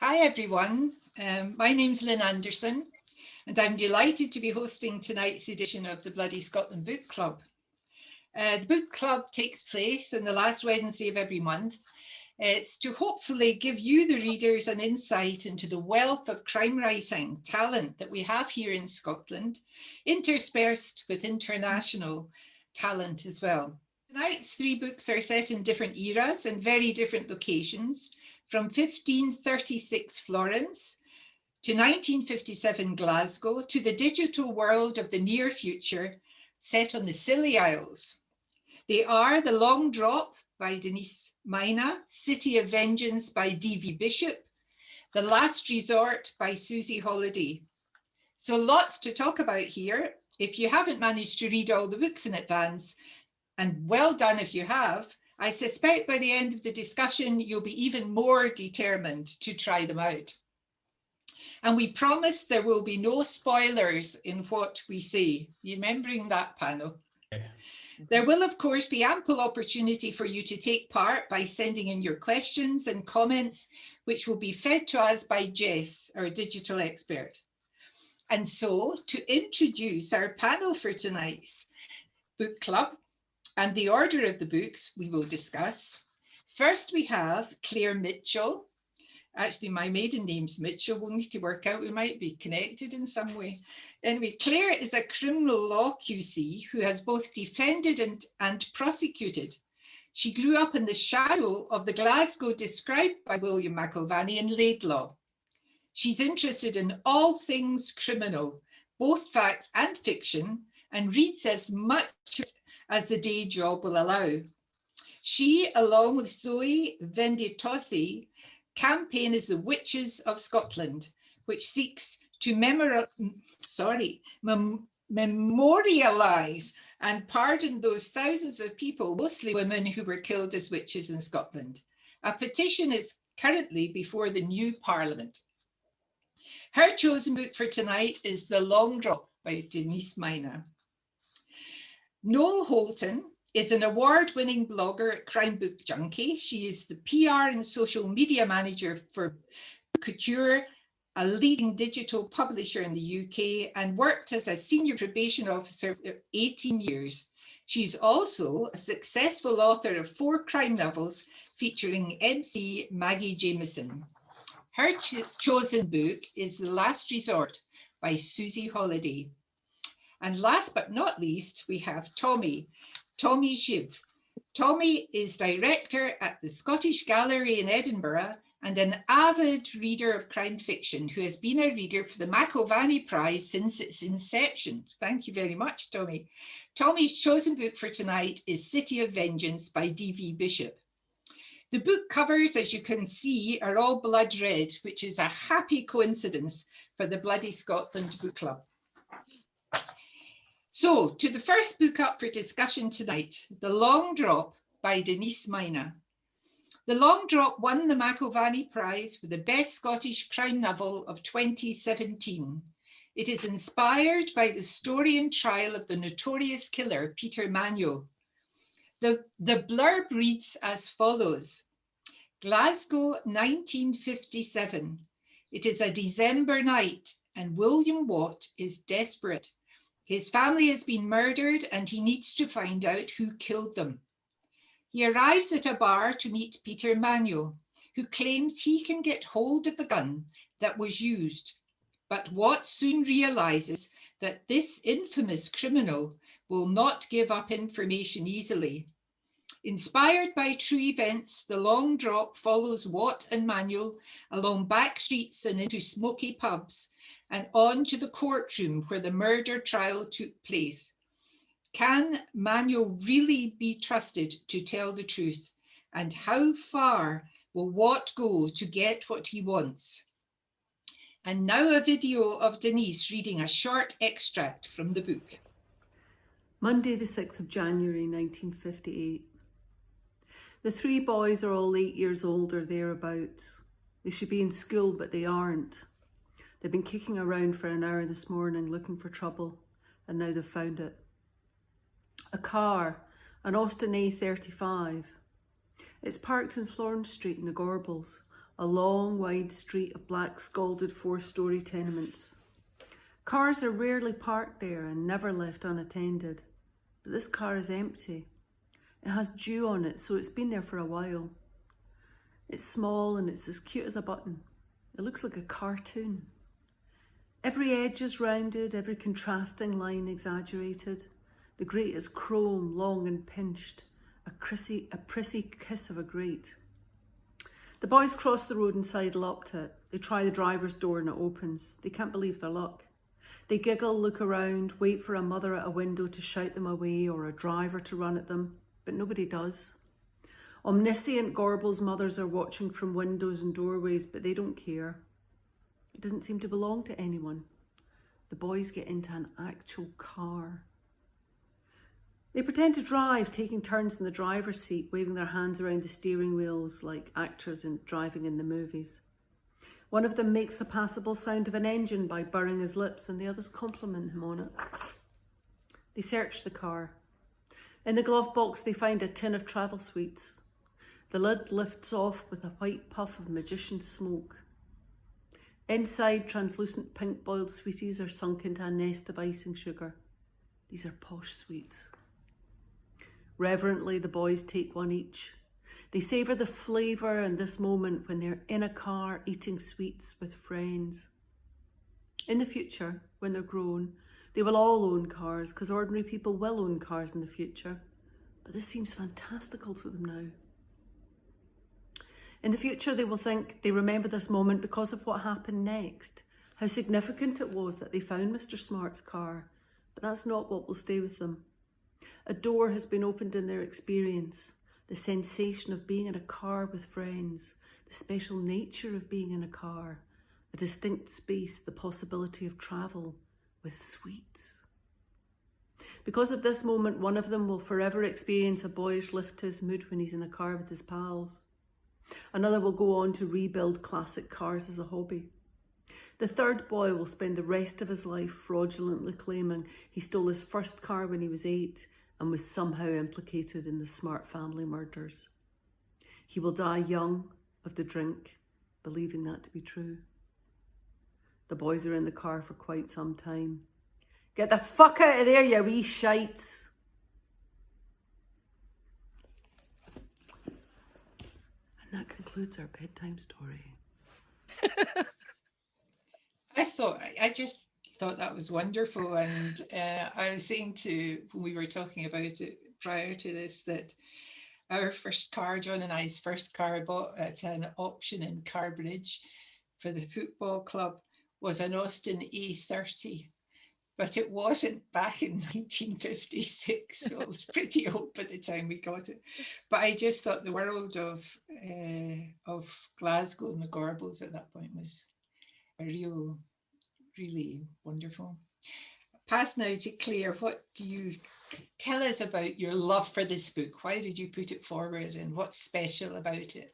Hi everyone, my name's Lin Anderson and I'm delighted to be hosting tonight's edition of the Bloody Scotland Book Club. The book club takes place on the last Wednesday of every month. It's to hopefully give you, the readers, an insight into the wealth of crime writing talent that we have here in Scotland, interspersed with international talent as well. Tonight's three books are set in different eras and very different locations, from 1536 Florence to 1957 Glasgow to the digital world of the near future set on the Scilly Isles. They are The Long Drop by Denise, Mina, City of Vengeance by D.V. Bishop, The Last Resort by Susi Holliday. So lots to talk about here. If you haven't managed to read all the books in advance, and well done if you have, I suspect by the end of the discussion, you'll be even more determined to try them out. And we promise there will be no spoilers in what we say. Remembering that, panel? Okay. There will, of course, be ample opportunity for you to take part by sending in your questions and comments, which will be fed to us by Jess, our digital expert. And so, to introduce our panel for tonight's book club, and the order of the books we will discuss. First, we have Claire Mitchell. Actually, my maiden name's Mitchell. We'll need to work out, we might be connected in some way. Anyway, Claire is a criminal law QC who has both defended and prosecuted. She grew up in the shadow of the Glasgow described by William McIlvanney in Laidlaw. She's interested in all things criminal, both fact and fiction, and reads as much as the day job will allow. She, along with Zoe Venditozzi, campaign as the Witches of Scotland, which seeks to memorialise and pardon those thousands of people, mostly women, who were killed as witches in Scotland. A petition is currently before the new Parliament. Her chosen book for tonight is The Long Drop by Denise, Mina. Noelle Holton is an award-winning blogger at Crime Book Junkie. She is the PR and social media manager for Couture, a leading digital publisher in the UK, and worked as a senior probation officer for 18 years. She's also a successful author of 4 crime novels featuring MC Maggie Jameson. Her chosen book is The Last Resort by Susi Holliday. And last but not least, we have Thomas Zyw. Tommy is director at the Scottish Gallery in Edinburgh and an avid reader of crime fiction who has been a reader for the McIlvanney Prize since its inception. Thank you very much, Tommy. Tommy's chosen book for tonight is City of Vengeance by D.V. Bishop. The book covers, as you can see, are all blood red, which is a happy coincidence for the Bloody Scotland Book Club. So, to the first book up for discussion tonight, The Long Drop by Denise, Mina. The Long Drop won the McIlvanney Prize for the Best Scottish Crime Novel of 2017. It is inspired by the story and trial of the notorious killer, Peter Manuel. The blurb reads as follows. Glasgow, 1957. It is a December night and William Watt is desperate. His family has been murdered and he needs to find out who killed them. He arrives at a bar to meet Peter Manuel, who claims he can get hold of the gun that was used. But Watt soon realizes that this infamous criminal will not give up information easily. Inspired by true events, The Long Drop follows Watt and Manuel along back streets and into smoky pubs, and on to the courtroom where the murder trial took place. Can Manuel really be trusted to tell the truth? And how far will Watt go to get what he wants? And now a video of Denise reading a short extract from the book. Monday the 6th of January 1958. The 3 boys are all 8 years old or thereabouts. They should be in school, but they aren't. They've been kicking around for an hour this morning looking for trouble, and now they've found it. A car, an Austin A35. It's parked in Florence Street in the Gorbals, a long, wide street of black scalded 4-storey tenements. Cars are rarely parked there and never left unattended, but this car is empty. It has dew on it, so it's been there for a while. It's small and it's as cute as a button. It looks like a cartoon. Every edge is rounded, every contrasting line exaggerated. The grate is chrome, long and pinched, a prissy kiss of a grate. The boys cross the road and sidle up to it. They try the driver's door and it opens. They can't believe their luck. They giggle, look around, wait for a mother at a window to shout them away or a driver to run at them, but nobody does. Omniscient Gorbals mothers are watching from windows and doorways, but they don't care. It doesn't seem to belong to anyone. The boys get into an actual car. They pretend to drive, taking turns in the driver's seat, waving their hands around the steering wheels like actors in driving in the movies. One of them makes the passable sound of an engine by burring his lips, and the others compliment him on it. They search the car. In the glove box, they find a tin of travel sweets. The lid lifts off with a white puff of magician's smoke. Inside, translucent pink boiled sweeties are sunk into a nest of icing sugar. These are posh sweets. Reverently, the boys take one each. They savour the flavour and this moment when they're in a car eating sweets with friends. In the future, when they're grown, they will all own cars, because ordinary people will own cars in the future. But this seems fantastical to them now. In the future, they will think they remember this moment because of what happened next, how significant it was that they found Mr. Smart's car. But that's not what will stay with them. A door has been opened in their experience, the sensation of being in a car with friends, the special nature of being in a car, a distinct space, the possibility of travel with sweets. Because of this moment, one of them will forever experience a boyish lift to his mood when he's in a car with his pals. Another will go on to rebuild classic cars as a hobby. The third boy will spend the rest of his life fraudulently claiming he stole his first car when he was 8 and was somehow implicated in the Smart family murders. He will die young of the drink, believing that to be true. The boys are in the car for quite some time. Get the fuck out of there, you wee shites. And that concludes our bedtime story. I just thought that was wonderful. And I was saying when we were talking about it prior to this, that our first car, John and I's first car, I bought at an auction in Carbridge for the football club, was an Austin A30. But it wasn't back in 1956, so it was pretty old by the time we got it. But I just thought the world of Glasgow and the Gorbals at that point was really wonderful. Pass now to Claire. What do you tell us about your love for this book? Why did you put it forward, and what's special about it?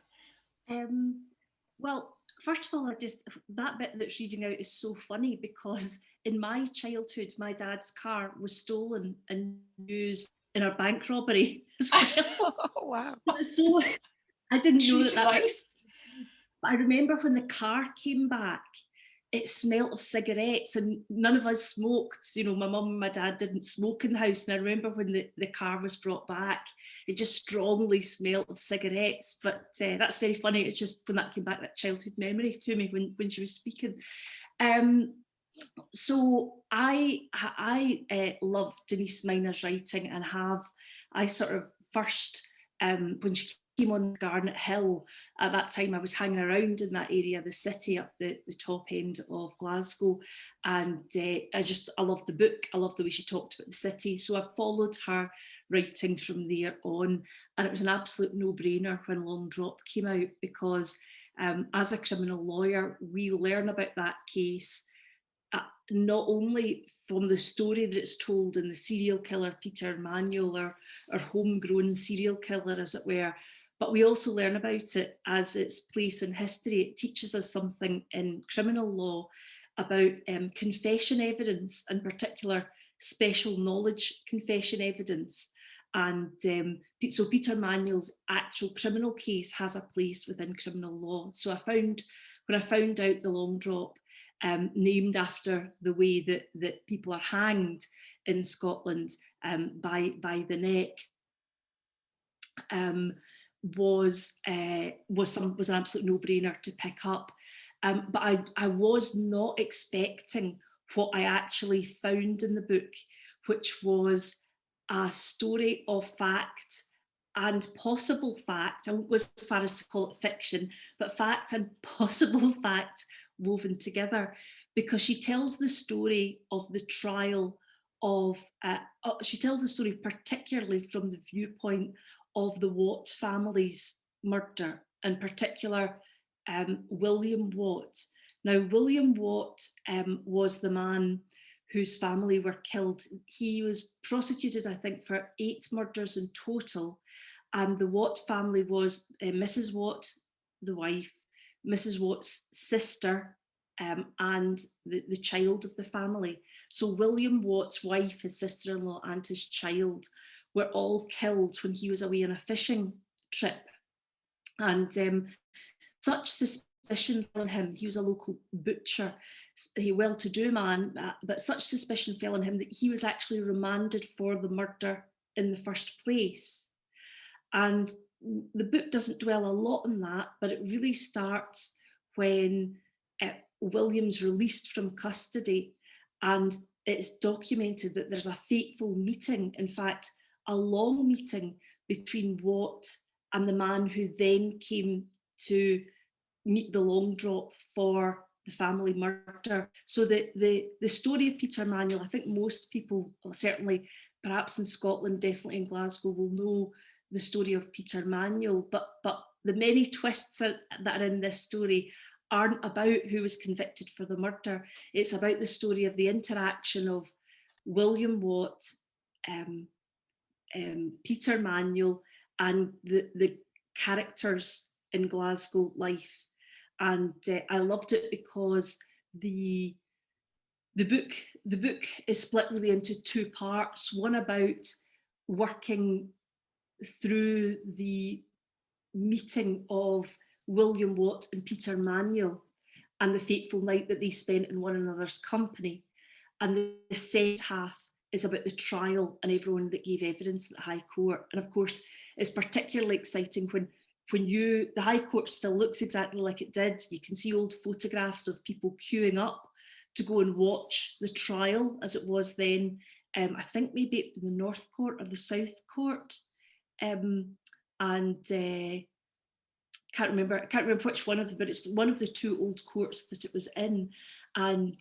Well, first of all, that bit that's reading out is so funny, because in my childhood, my dad's car was stolen and used in our bank robbery as well. Oh, wow. So I didn't know that. Life. But I remember when the car came back, it smelled of cigarettes, and none of us smoked. You know, my mum and my dad didn't smoke in the house. And I remember when the car was brought back, it just strongly smelled of cigarettes. But that's very funny. It's just when that came back, that childhood memory to me when she was speaking. So I love Denise Mina's writing, and I sort of first, when she came on Garnet Hill, at that time I was hanging around in that area, the city up the top end of Glasgow, and I loved the book. I loved the way she talked about the city, so I followed her writing from there on, and it was an absolute no-brainer when Long Drop came out, because as a criminal lawyer, we learn about that case not only from the story that it's told in the serial killer Peter Manuel, or homegrown serial killer, as it were, but we also learn about it as its place in history. It teaches us something in criminal law about confession evidence, in particular special knowledge confession evidence, And so Peter Manuel's actual criminal case has a place within criminal law. So when I found out the long drop, named after the way that people are hanged in Scotland, by the neck, was an absolute no-brainer to pick up. But I was not expecting what I actually found in the book, which was a story of fact and possible fact. I won't go as far as to call it fiction, but fact and possible fact woven together, because she tells the story of the trial of, she tells the story particularly from the viewpoint of the Watt family's murder, in particular William Watt. Now, William Watt was the man whose family were killed. He was prosecuted, I think, for 8 murders in total. And the Watt family was Mrs. Watt, the wife, Mrs. Watt's sister, and the child of the family. So William Watt's wife, his sister-in-law, and his child were all killed when he was away on a fishing trip. And such suspicion fell on him. He was a local butcher, a well-to-do man, but such suspicion fell on him that he was actually remanded for the murder in the first place. And the book doesn't dwell a lot on that, but it really starts when William's released from custody, and it's documented that there's a fateful meeting, in fact, a long meeting between Watt and the man who then came to meet the long drop for the family murder. So the story of Peter Manuel, I think most people, certainly perhaps in Scotland, definitely in Glasgow, will know the story of Peter Manuel, but the many twists that are in this story aren't about who was convicted for the murder. It's about the story of the interaction of William Watt, Peter Manuel, and the characters in Glasgow life. And I loved it because the book is split really into 2 parts. One about working through the meeting of William Watt and Peter Manuel and the fateful night that they spent in one another's company. And the second half is about the trial and everyone that gave evidence at the High Court. And of course, it's particularly exciting when the High Court still looks exactly like it did. You can see old photographs of people queuing up to go and watch the trial as it was then. I think maybe the North Court or the South Court. Can't remember which one of them, but it's one of the 2 old courts that it was in. And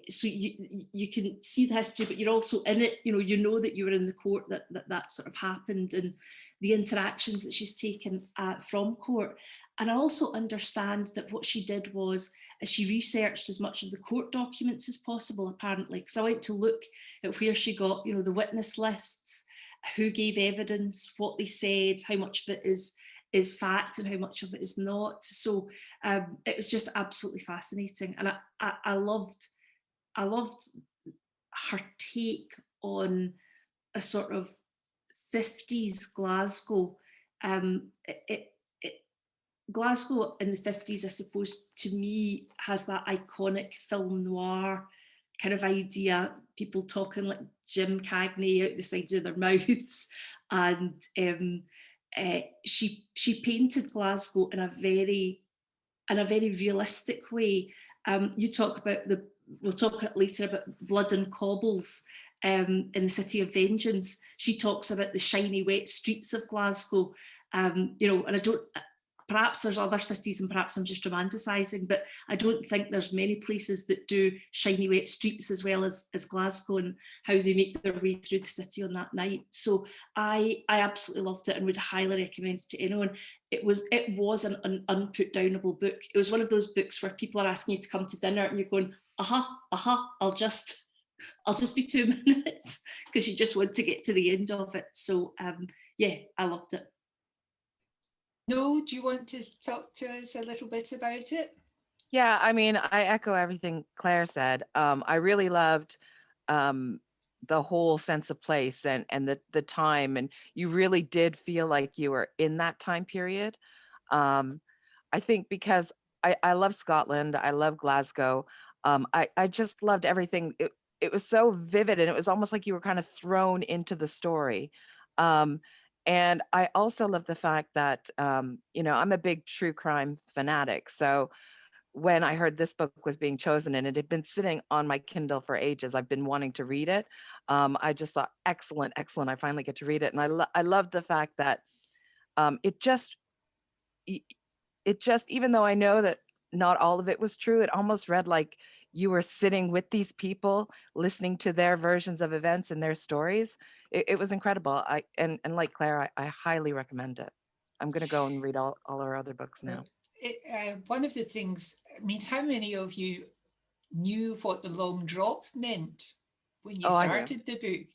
so you can see the history, but you're also in it. You know that you were in the court that sort of happened, and the interactions that she's taken from court. And I also understand that what she did was she researched as much of the court documents as possible, apparently, because I went to look at where she got, the witness lists, who gave evidence, what they said, how much of it is fact and how much of it is not. So it was just absolutely fascinating, and I loved her take on a sort of 50s Glasgow. Glasgow in the 50s, I suppose, to me, has that iconic film noir kind of idea, people talking like Jim Cagney out the sides of their mouths. And she painted Glasgow in a very realistic way. You talk about we'll talk later about blood and cobbles in the City of Vengeance. She talks about the shiny wet streets of Glasgow. And I don't, perhaps there's other cities and perhaps I'm just romanticising, but I don't think there's many places that do shiny wet streets as well as Glasgow, and how they make their way through the city on that night. So I absolutely loved it and would highly recommend it to anyone. It was an unputdownable book. It was one of those books where people are asking you to come to dinner and you're going, I'll just be 2 minutes, because you just want to get to the end of it. So yeah, I loved it. No, do you want to talk to us a little bit about it? Yeah, I mean, I echo everything Claire said. I really loved the whole sense of place and the time, and you really did feel like you were in that time period. I think because I love Scotland, I love Glasgow. I just loved everything. It was so vivid, and it was almost like you were kind of thrown into the story. Um, and I also love the fact that, I'm a big true crime fanatic. So when I heard this book was being chosen and it had been sitting on my Kindle for ages, I've been wanting to read it. I just thought, excellent, excellent. I finally get to read it. And I love the fact that it just, even though I know that not all of it was true, it almost read like you were sitting with these people, listening to their versions of events and their stories. It was incredible. And like Claire, I highly recommend it. I'm going to go and read all our other books now. One of the things, I mean, how many of you knew what the long drop meant when you started the book?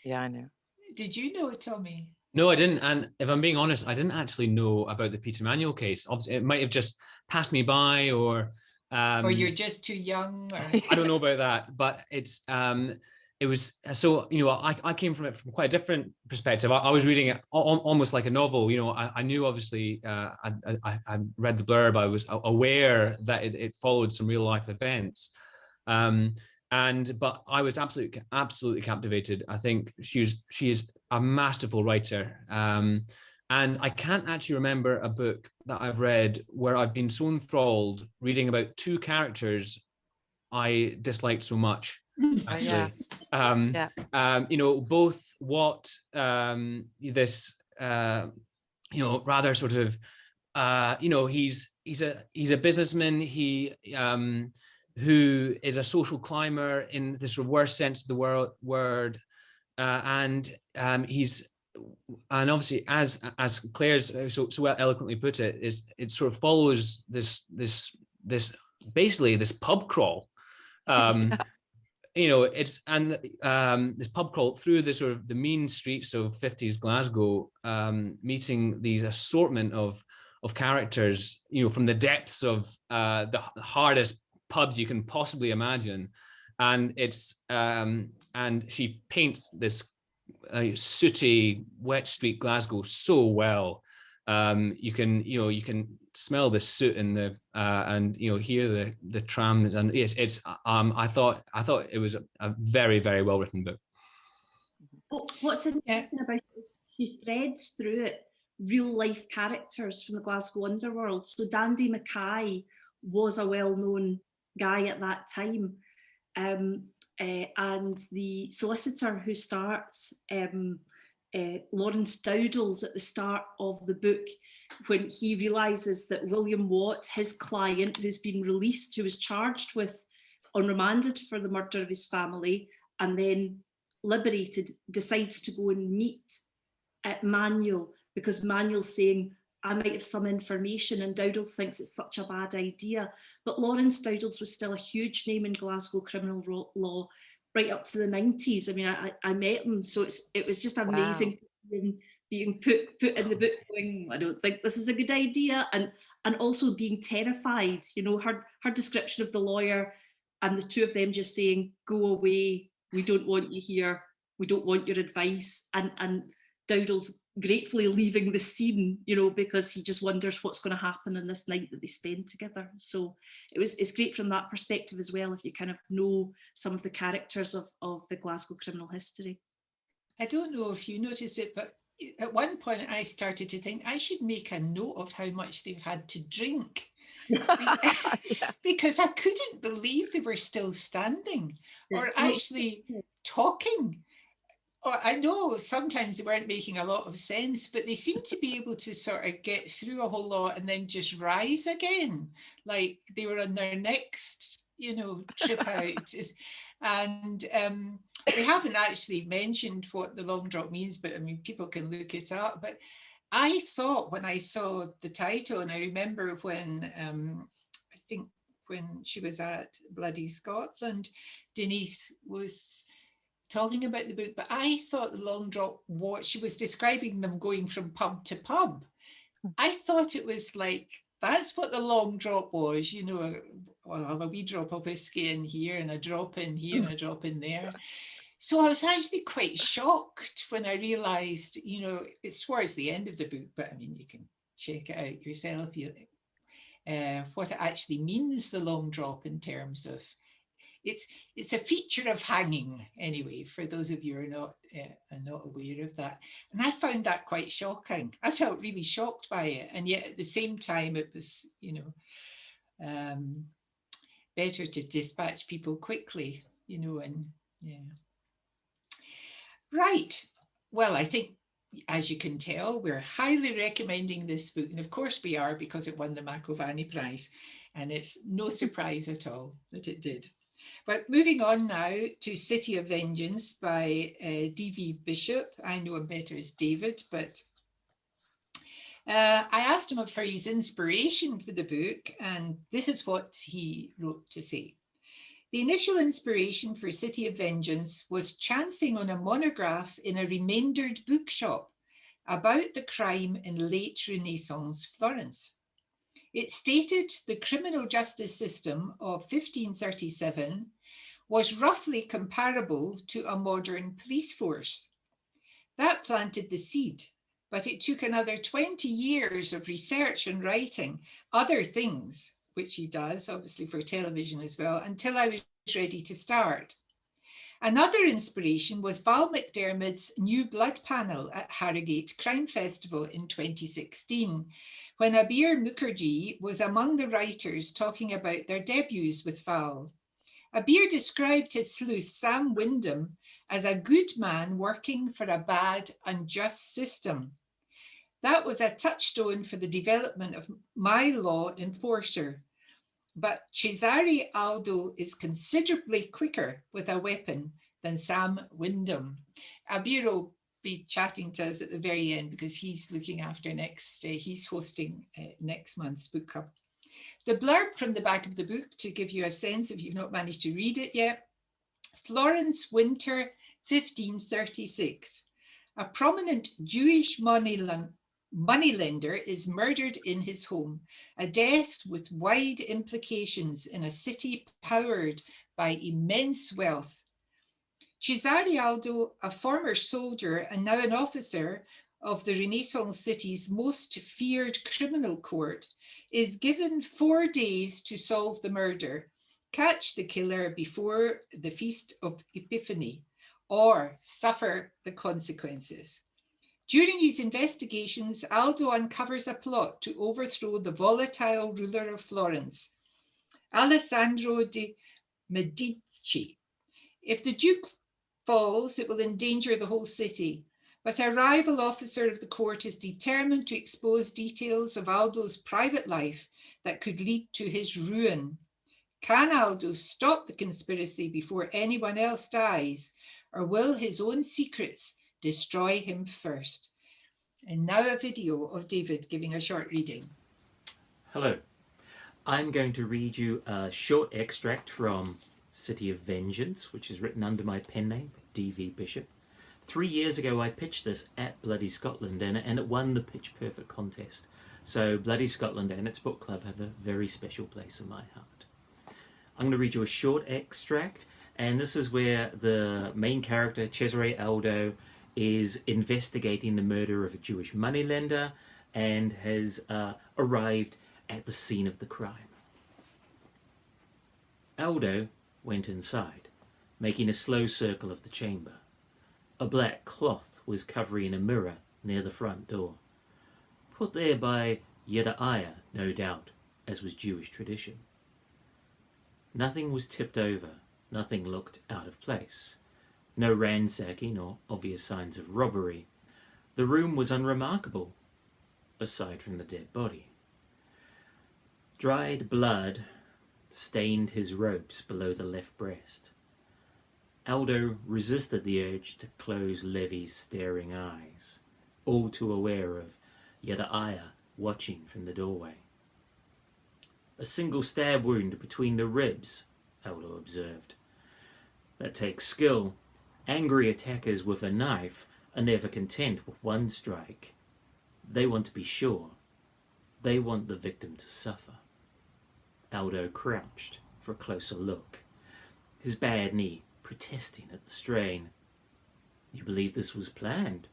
Yeah, I knew. Did you know, Tommy? No, I didn't. And if I'm being honest, I didn't actually know about the Peter Manuel case. Obviously, it might have just passed me by, or you're just too young. Or... I don't know about that, but it was so, I came from it from quite a different perspective. I was reading it almost like a novel. I knew, obviously, I read the blurb. I was aware that it followed some real life events. But I was absolutely captivated. I think she is a masterful writer. And I can't actually remember a book that I've read where I've been so enthralled reading about two characters I disliked so much. Actually, both what this rather sort of he's a businessman. He who is a social climber in this reverse sense of the word, and obviously, as Claire's so well eloquently put it, it sort of follows this basically this pub crawl. It's this pub crawl through the sort of the mean streets of 50s Glasgow, meeting these assortment of characters, from the depths of the hardest pubs you can possibly imagine, and it's and she paints this sooty, wet street Glasgow so well. You can smell the soot in the and hear the trams, and it's I thought it was a very, very well written book. What's interesting about it, she threads through it real life characters from the Glasgow underworld. So Dandy Mackay was a well-known guy at that time, and the solicitor who starts, Lawrence Dowdall's, at the start of the book, when he realises that William Watt, his client, who's been released, who was charged with on remanded for the murder of his family and then liberated, decides to go and meet Manuel, because Manuel's saying, I might have some information, and Dowdall thinks it's such a bad idea. But Lawrence Dowdall's was still a huge name in Glasgow criminal law right up to the 90s. I mean, I met him, so it was just amazing. Wow. Being put in the book going, I don't think this is a good idea, and also being terrified. Her description of the lawyer and the two of them just saying, go away, we don't want you here, we don't want your advice, and Dowdall's gratefully leaving the scene, because he just wonders what's going to happen in this night that they spend together. So it's great from that perspective as well, if you kind of know some of the characters of the Glasgow criminal history. I don't know if you noticed it, but at one point I started to think I should make a note of how much they've had to drink. Because I couldn't believe they were still standing or actually talking. I know sometimes they weren't making a lot of sense, but they seemed to be able to sort of get through a whole lot and then just rise again, like they were on their next, trip out. And we haven't actually mentioned what the long drop means, but I mean, people can look it up. But I thought when I saw the title, and I remember when, I think when she was at Bloody Scotland, Denise was talking about the book, but I thought the long drop, she was describing them going from pub to pub. I thought it was like, that's what the long drop was, a wee drop of whiskey in here and a drop in here and a drop in there. So I was actually quite shocked when I realised, it's towards the end of the book, but I mean, you can check it out yourself, what it actually means, the long drop, in terms of, it's a feature of hanging anyway, for those of you who are not aware of that. And I found that quite shocking. I felt really shocked by it. And yet at the same time, it was, better to dispatch people quickly, and yeah. Right. Well, I think, as you can tell, we're highly recommending this book. And of course we are, because it won the McIlvanney Prize. And it's no surprise at all that it did. But moving on now to City of Vengeance by D.V. Bishop. I know him better as David, but I asked him for his inspiration for the book, and this is what he wrote to say. The initial inspiration for City of Vengeance was chancing on a monograph in a remaindered bookshop about the crime in late Renaissance Florence. It stated the criminal justice system of 1537 was roughly comparable to a modern police force. That planted the seed, but it took another 20 years of research and writing other things, which he does, obviously for television as well, until I was ready to start. Another inspiration was Val McDermid's New Blood panel at Harrogate Crime Festival in 2016, when Abir Mukherjee was among the writers talking about their debuts with Val. Abir described his sleuth, Sam Wyndham, as a good man working for a bad, unjust system. That was a touchstone for the development of my law enforcer. But Cesare Aldo is considerably quicker with a weapon than Sam Wyndham. Abir will be chatting to us at the very end, because he's looking after he's hosting next month's book club. The blurb from the back of the book, to give you a sense if you've not managed to read it yet. Florence, winter 1536. A prominent Jewish moneylender is murdered in his home, a death with wide implications in a city powered by immense wealth. Cesare Aldo, a former soldier and now an officer of the Renaissance city's most feared criminal court, is given 4 days to solve the murder, catch the killer before the Feast of Epiphany, or suffer the consequences. During his investigations, Aldo uncovers a plot to overthrow the volatile ruler of Florence, Alessandro de' Medici. If the Duke falls, it will endanger the whole city. But a rival officer of the court is determined to expose details of Aldo's private life that could lead to his ruin. Can Aldo stop the conspiracy before anyone else dies, or will his own secrets destroy him first? And now a video of David giving a short reading. Hello. I'm going to read you a short extract from City of Vengeance, which is written under my pen name, D.V. Bishop. 3 years ago, I pitched this at Bloody Scotland, and it won the Pitch Perfect contest. So Bloody Scotland and its book club have a very special place in my heart. I'm going to read you a short extract, and this is where the main character, Cesare Aldo, is investigating the murder of a Jewish moneylender and has arrived at the scene of the crime. Aldo went inside, making a slow circle of the chamber. A black cloth was covering a mirror near the front door, put there by Jedediah, no doubt, as was Jewish tradition. Nothing was tipped over, nothing looked out of place. No ransacking or obvious signs of robbery. The room was unremarkable, aside from the dead body. Dried blood stained his robes below the left breast. Aldo resisted the urge to close Levy's staring eyes, all too aware of Jedediah watching from the doorway. A single stab wound between the ribs, Aldo observed. That takes skill. Angry attackers with a knife are never content with one strike. They want to be sure. They want the victim to suffer. Aldo crouched for a closer look. His bad knee protesting at the strain. "You believe this was planned?"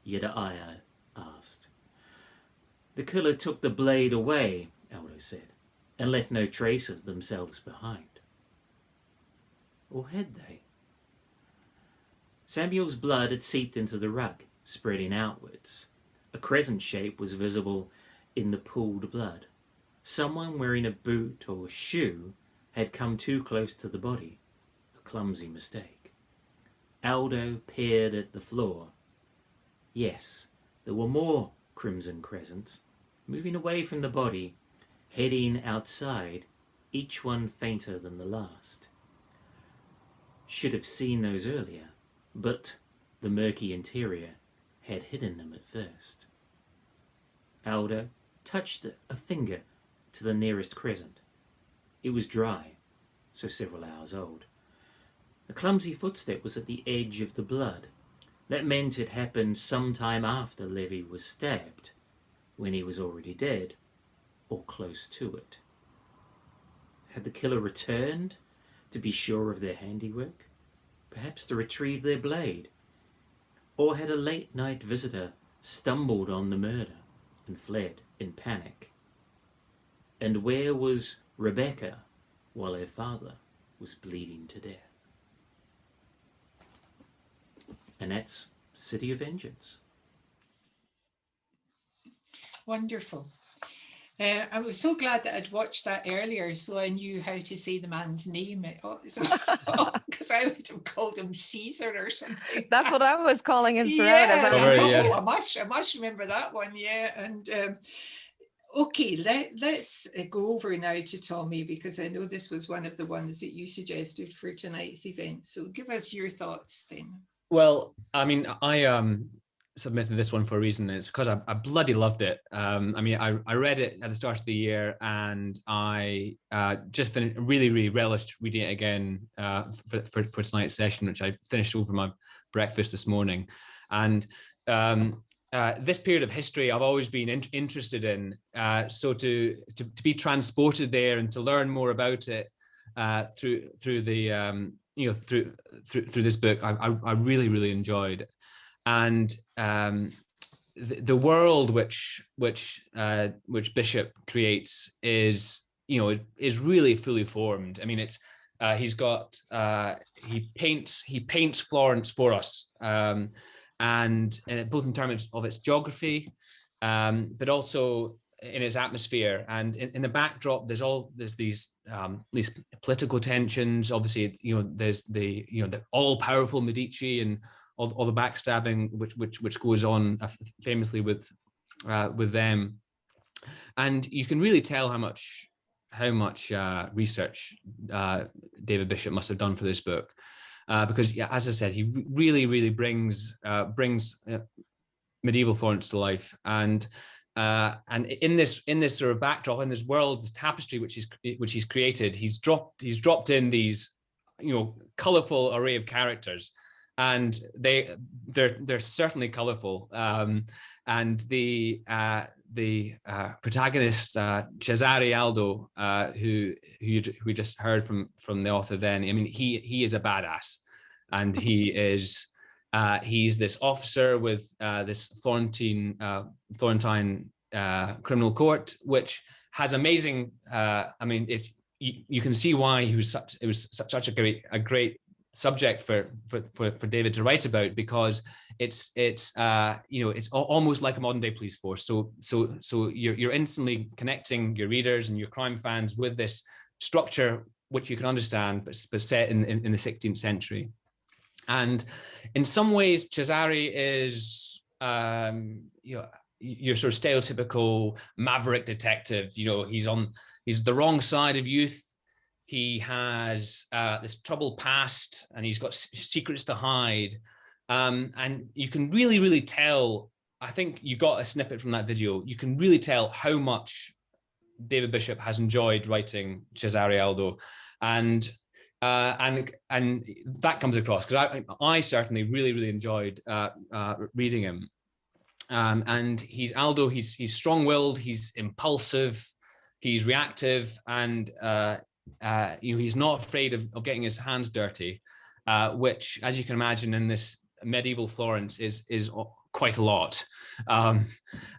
Jedediah asked. "The killer took the blade away," Aldo said, "and left no trace of themselves behind." Or had they? Samuel's blood had seeped into the rug, spreading outwards. A crescent shape was visible in the pooled blood. Someone wearing a boot or shoe had come too close to the body. A clumsy mistake. Aldo peered at the floor. Yes, there were more crimson crescents, moving away from the body, heading outside, each one fainter than the last. Should have seen those earlier, but the murky interior had hidden them at first. Aldo touched a finger to the nearest crescent. It was dry, so several hours old. A clumsy footstep was at the edge of the blood. That meant it happened some time after Levy was stabbed, when he was already dead, or close to it. Had the killer returned to be sure of their handiwork? Perhaps to retrieve their blade? Or had a late-night visitor stumbled on the murder and fled in panic? And where was Rebecca while her father was bleeding to death? And that's City of Vengeance. Wonderful. I was so glad that I'd watched that earlier, so I knew how to say the man's name. Because I would have called him Caesar or something. That's what I was calling him throughout. Yeah, I must remember that one. Yeah, and okay, let's go over now to Tommy, because I know this was one of the ones that you suggested for tonight's event. So give us your thoughts then. Well, I mean, I submitted this one for a reason. It's because I bloody loved it. I mean, I read it at the start of the year, and I just really relished reading it again for tonight's session, which I finished over my breakfast this morning. And this period of history I've always been interested in. So to be transported there and to learn more about it through the through this book, I really enjoyed. And the world which Bishop creates is really fully formed. I mean, it's he paints Florence for us, and both in terms of its geography, but also in its atmosphere. And in the backdrop, there's these political tensions. Obviously, there's the all-powerful Medici and all the backstabbing which goes on famously with them. And you can really tell how much research David Bishop must have done for this book, because as I said, he really brings medieval Florence to life. And in this sort of backdrop, in this world, this tapestry which he's created, he's dropped in these colorful array of characters, and they're certainly colorful. And the protagonist, Cesare Aldo, who we just heard from the author then, I mean, he is a badass, and he's this officer with this Florentine criminal court, which has amazing. I mean, you can see why it was such a great subject for David to write about, because it's almost like a modern day police force. So you're instantly connecting your readers and your crime fans with this structure which you can understand, but set in the 16th century. And in some ways, Cesare is your sort of stereotypical maverick detective. He's the wrong side of youth. He has this troubled past, and he's got secrets to hide. And you can really tell, I think you got a snippet from that video, you can really tell how much David Bishop has enjoyed writing Cesare Aldo. And that comes across, because I certainly really enjoyed reading him. And he's Aldo, he's strong-willed, he's impulsive, he's reactive, and he's not afraid of getting his hands dirty. which, as you can imagine, in this medieval Florence is quite a lot. And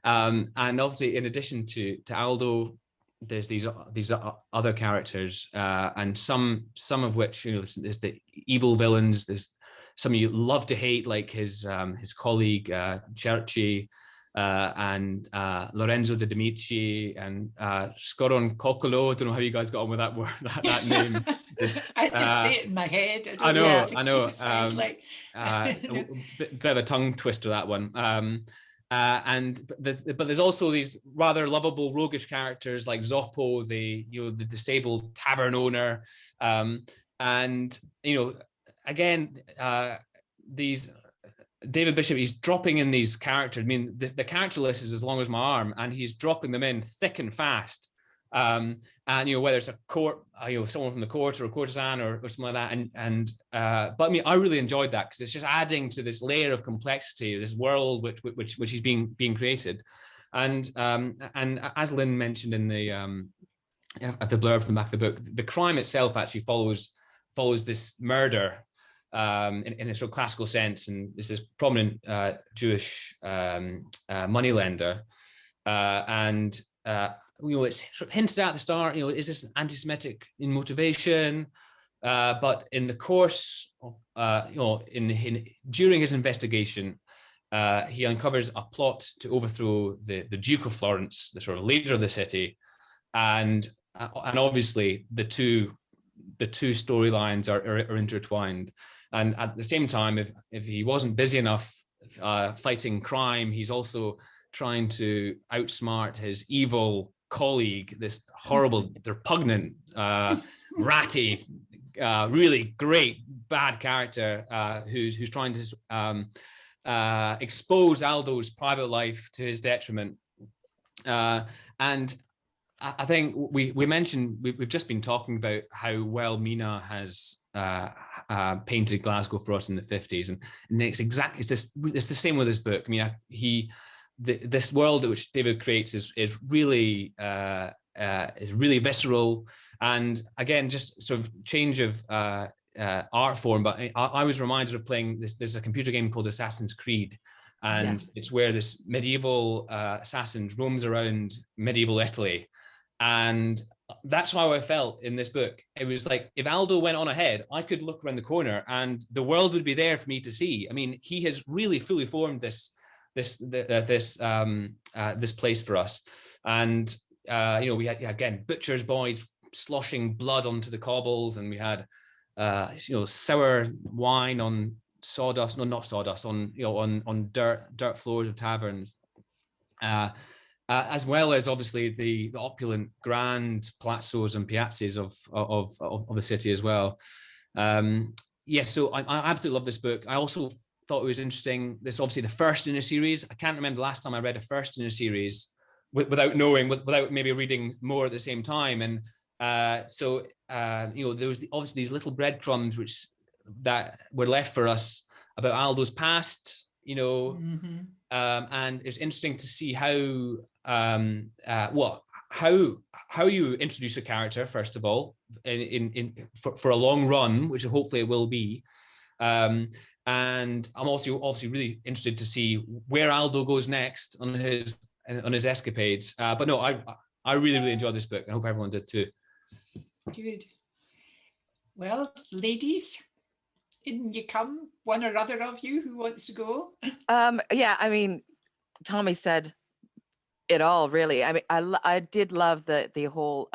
obviously, in addition to Aldo, there's these other characters, and some of which, you know, there's the evil villains. There's some you love to hate, like his colleague Cerci, and Lorenzo de Medici, and Scoron Coccolo. I don't know how you guys got on with that word, that name. I just say it in my head. I know. A bit of a tongue twister, that one. But there's also these rather lovable roguish characters like Zoppo, the disabled tavern owner, and you know, again, these David Bishop, he's dropping in these characters. I mean, the character list is as long as my arm, and he's dropping them in thick and fast. And you know, whether it's a court, you know, someone from the court or a courtesan or something like that. But I mean, I really enjoyed that because it's just adding to this layer of complexity, this world which is being created. And as Lynn mentioned in the blurb from the back of the book, the crime itself actually follows this murder in a sort of classical sense, and this is prominent Jewish moneylender, and you know, it's sort of hinted at the start, you know, is this anti-Semitic in motivation? But in the course of, you know, during his investigation, he uncovers a plot to overthrow the Duke of Florence, the sort of leader of the city, and obviously the two storylines are intertwined. And at the same time, if he wasn't busy enough fighting crime, he's also trying to outsmart his evil colleague, this horrible, repugnant, ratty, really great bad character who's trying to expose Aldo's private life to his detriment. And I think we mentioned we've just been talking about how well Mina has painted Glasgow for us in the 50s, and it's the same with this book. I mean, this world which David creates is really visceral, and again, just sort of change of art form. But I was reminded of playing there's a computer game called Assassin's Creed, and it's where this medieval assassin roams around medieval Italy, and that's how I felt in this book. It was like if Aldo went on ahead, I could look around the corner and the world would be there for me to see. I mean, he has really fully formed this place for us. And you know, we had again butchers' boys sloshing blood onto the cobbles, and we had you know, sour wine on sawdust, no, not sawdust, on, you know, on dirt floors of taverns, as well as obviously the opulent grand plazzos and piazzas of the city as well. So I absolutely love this book. I also thought it was interesting. This is obviously the first in a series. I can't remember the last time I read a first in a series without maybe reading more at the same time. And you know, there was obviously these little breadcrumbs that were left for us about Aldo's past, you know, and it's interesting to see how you introduce a character, first of all, for a long run, which hopefully it will be. And I'm also obviously really interested to see where Aldo goes next on his escapades. But no, I really, really enjoyed this book. I hope everyone did too. Good. Well, ladies, in you come, one or other of you who wants to go? Yeah, I mean, Tommy said it all, really. I mean, I did love the whole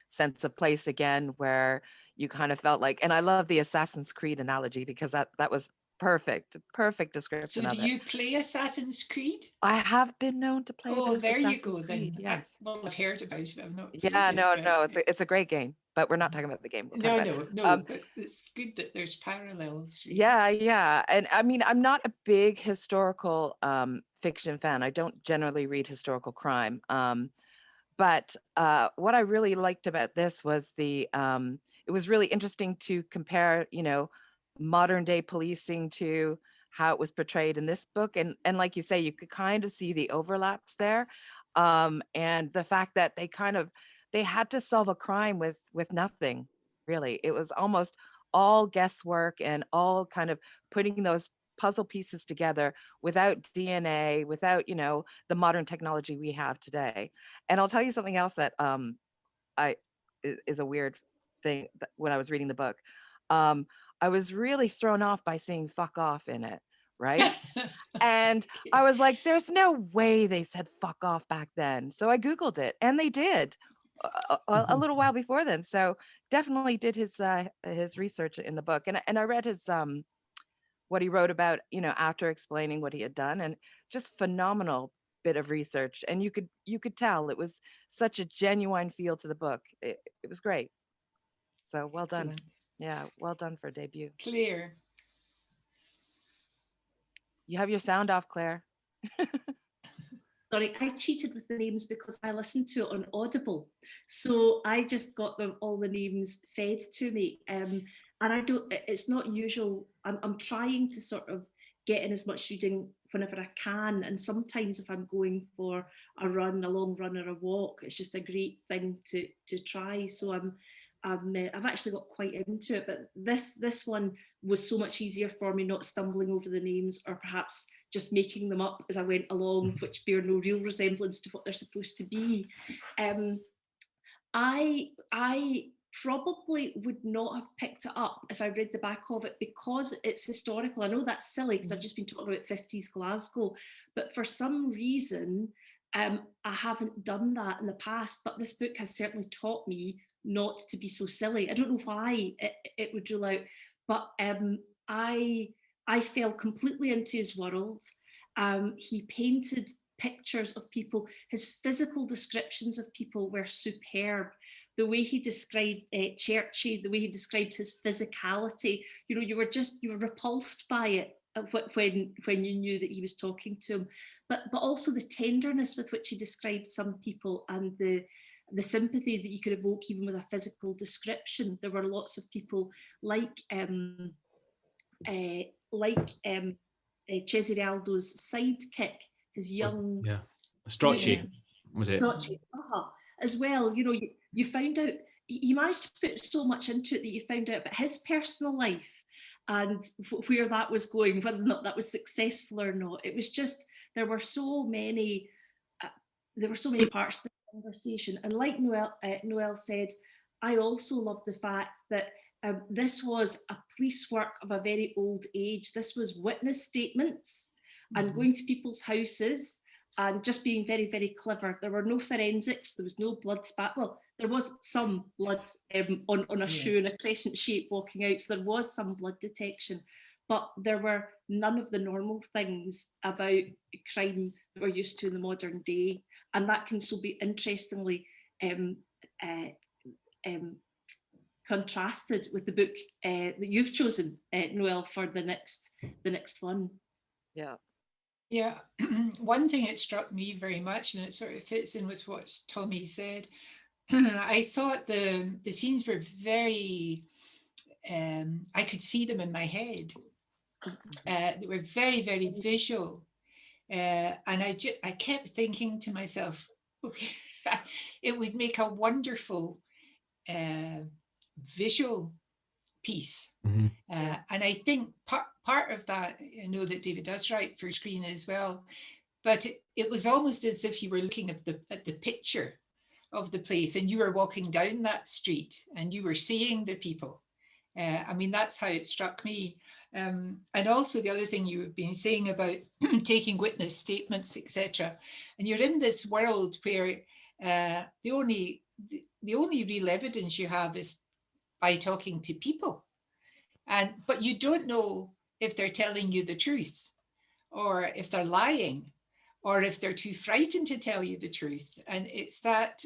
sense of place again, where you kind of felt like, and I love the Assassin's Creed analogy, because that was perfect description of it. So do you play Assassin's Creed? I have been known to play. Oh, there Assassin's you go then. Creed, yes. I've heard about it, but I've not played Yeah, it. no, it's a great game, but we're not talking about the game. No, but it's good that there's parallels. Really. Yeah. And I mean, I'm not a big historical fiction fan. I don't generally read historical crime. But what I really liked about this was it was really interesting to compare, you know, modern day policing to how it was portrayed in this book. And like you say, you could kind of see the overlaps there. And the fact that they had to solve a crime with nothing, really. It was almost all guesswork and all kind of putting those puzzle pieces together without DNA, without, you know, the modern technology we have today. And I'll tell you something else that is a weird thing when I was reading the book. I was really thrown off by seeing "fuck off" in it, right? And I was like, there's no way they said "fuck off" back then. So I Googled it, and they did a little while before then. So definitely did his research in the book, and I read his what he wrote about, you know, after explaining what he had done, and just phenomenal bit of research. And you could tell it was such a genuine feel to the book. It was great. So well done. Excellent. Yeah, well done for a debut. Claire. You have your sound off, Claire. Sorry, I cheated with the names because I listened to it on Audible. So I just got them, all the names fed to me. And I don't, it's not usual. I'm trying to sort of get in as much reading whenever I can. And sometimes if I'm going for a run, a long run or a walk, it's just a great thing to try. So I've actually got quite into it, but this one was so much easier for me, not stumbling over the names or perhaps just making them up as I went along, which bear no real resemblance to what they're supposed to be. I probably would not have picked it up if I read the back of it because it's historical. I know that's silly because I've just been talking about 50s Glasgow, but for some reason, I haven't done that in the past, but this book has certainly taught me not to be so silly. I don't know why it would rule out, but I fell completely into his world. He painted pictures of people. His physical descriptions of people were superb. The way he described Churchy, the way he described his physicality, you know, you were repulsed by it when you knew that he was talking to him, but also the tenderness with which he described some people and the sympathy that you could evoke even with a physical description. There were lots of people like Cesare Aldo's sidekick, his young Strachey, was it? Strachey, as well. You know, you found out he managed to put so much into it that you found out about his personal life and where that was going, whether or not that was successful or not. It was just there were so many parts of the conversation, and like Noelle said, I also love the fact that this was a police work of a very old age. This was witness statements and going to people's houses and just being very, very clever. There were no forensics. There was no blood spat. Well, there was some blood on a shoe in a crescent shape walking out. So there was some blood detection, but there were none of the normal things about crime that we're used to in the modern day. And that can so be interestingly contrasted with the book that you've chosen, Noelle, for the next one. Yeah. Yeah, one thing that struck me very much, and it sort of fits in with what Tommy said, I thought the scenes were very, I could see them in my head. They were very, very visual. And I kept thinking to myself, okay, it would make a wonderful visual piece. And I think part of that, I know that David does write for screen as well, but it was almost as if you were looking at the picture of the place and you were walking down that street and you were seeing the people. I mean, that's how it struck me. And also the other thing you've been saying about taking witness statements, etc. And you're in this world where the only real evidence you have is by talking to people. But you don't know if they're telling you the truth or if they're lying or if they're too frightened to tell you the truth. And it's that,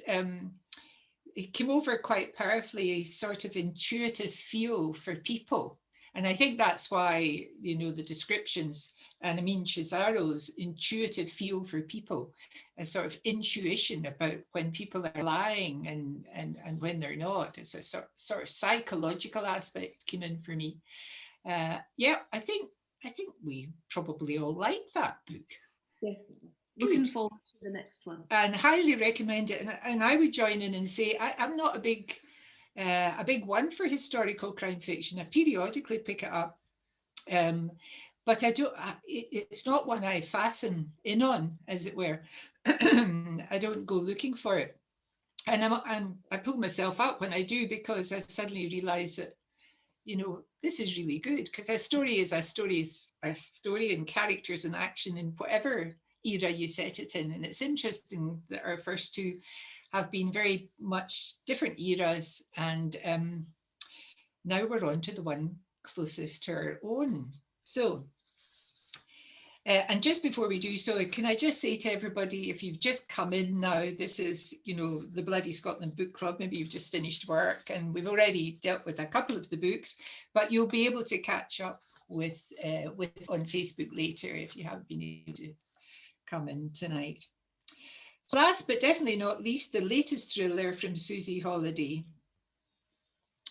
it came over quite powerfully, a sort of intuitive feel for people. And I think that's why, you know, the descriptions, and I mean Cesaro's intuitive feel for people, a sort of intuition about when people are lying and when they're not. It's a sort of psychological aspect came in for me. Yeah, I think we probably all like that book. Definitely. Looking forward to the next one. And highly recommend it. And I would join in and say, I'm not a big a big one for historical crime fiction. I periodically pick it up, but it's not one I fasten in on, as it were. I don't go looking for it. And I pull myself up when I do, because I suddenly realize that, this is really good, because a story is a story, and characters and action in whatever era you set it in. And it's interesting that our first two have been very much different eras, and now we're on to the one closest to our own. So, and just before we do so, can I just say to everybody, if you've just come in now, this is, the Bloody Scotland Book Club. Maybe you've just finished work, and we've already dealt with a couple of the books, but you'll be able to catch up with on Facebook later if you haven't been able to come in tonight. So last but definitely not least, the latest thriller from Susi Holliday.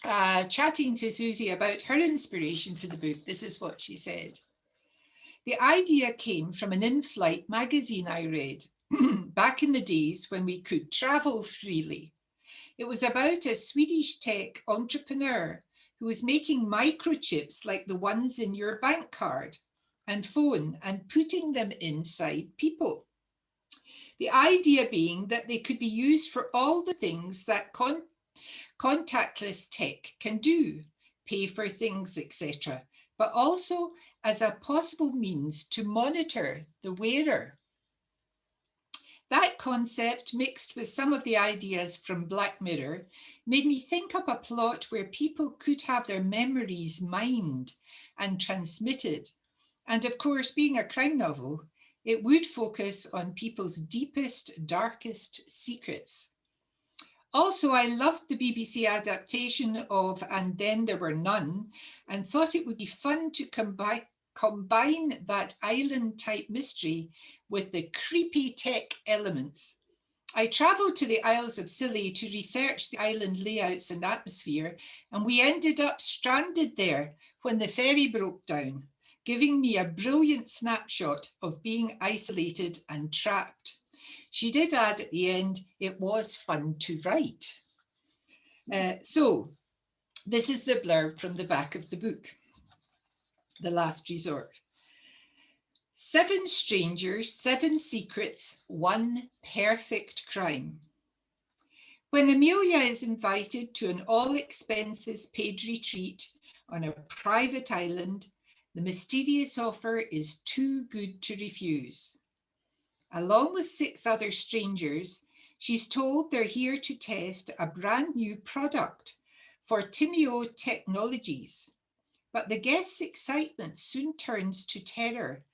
Chatting to Susi about her inspiration for the book, this is what she said. The idea came from an in-flight magazine I read back in the days when we could travel freely. It was about a Swedish tech entrepreneur who was making microchips like the ones in your bank card and phone and putting them inside people. The idea being that they could be used for all the things that contactless tech can do, pay for things, etc., but also as a possible means to monitor the wearer. That concept, mixed with some of the ideas from Black Mirror, made me think up a plot where people could have their memories mined and transmitted. And of course, being a crime novel, it would focus on people's deepest, darkest secrets. Also, I loved the BBC adaptation of And Then There Were None, and thought it would be fun to combine that island-type mystery with the creepy tech elements. I travelled to the Isles of Scilly to research the island layouts and atmosphere, and we ended up stranded there when the ferry broke down, giving me a brilliant snapshot of being isolated and trapped. She did add at the end, it was fun to write. So this is the blurb from the back of the book, The Last Resort. 7 strangers, 7 secrets, 1 perfect crime. When Amelia is invited to an all-expenses paid retreat on a private island, the mysterious offer is too good to refuse. Along with 6 other strangers, she's told they're here to test a brand new product for Timeo Technologies. But the guests' excitement soon turns to terror